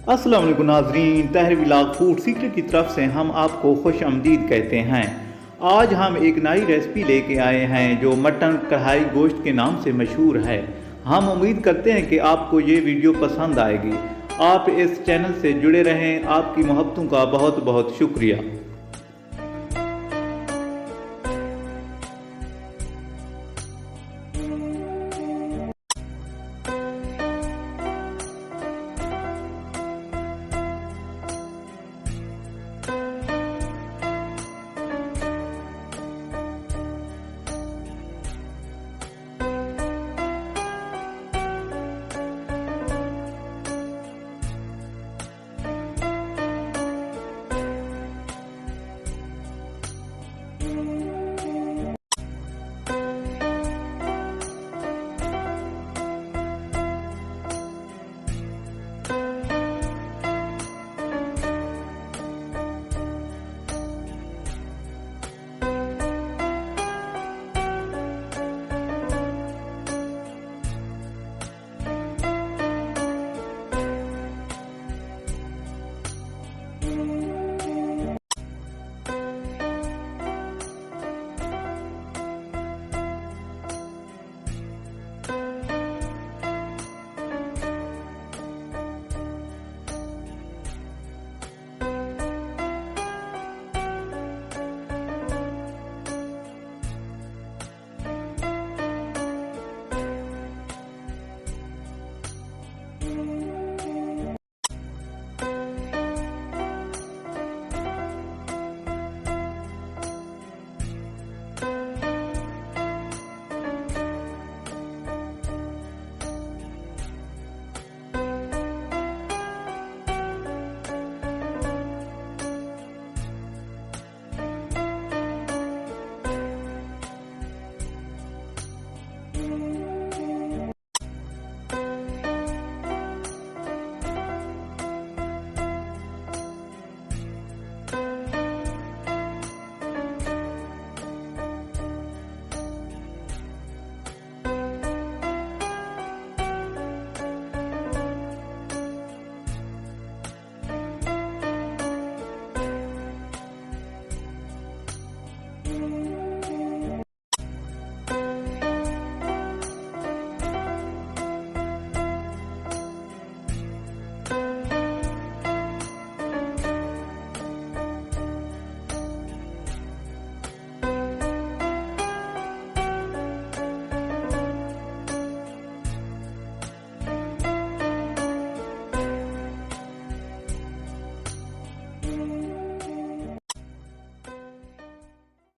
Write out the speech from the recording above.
अस्सलाम वालेकुम नाज़रीन, तहरीर व्लॉग फूड सीक्रेट की तरफ से हम आपको खुश आमदीद कहते हैं। आज हम एक नई रेसिपी लेके आए हैं जो मटन कढ़ाई गोश्त के नाम से मशहूर है। हम उम्मीद करते हैं कि आपको ये वीडियो पसंद आएगी। आप इस चैनल से जुड़े रहें। आपकी मोहब्बतों का बहुत बहुत शुक्रिया।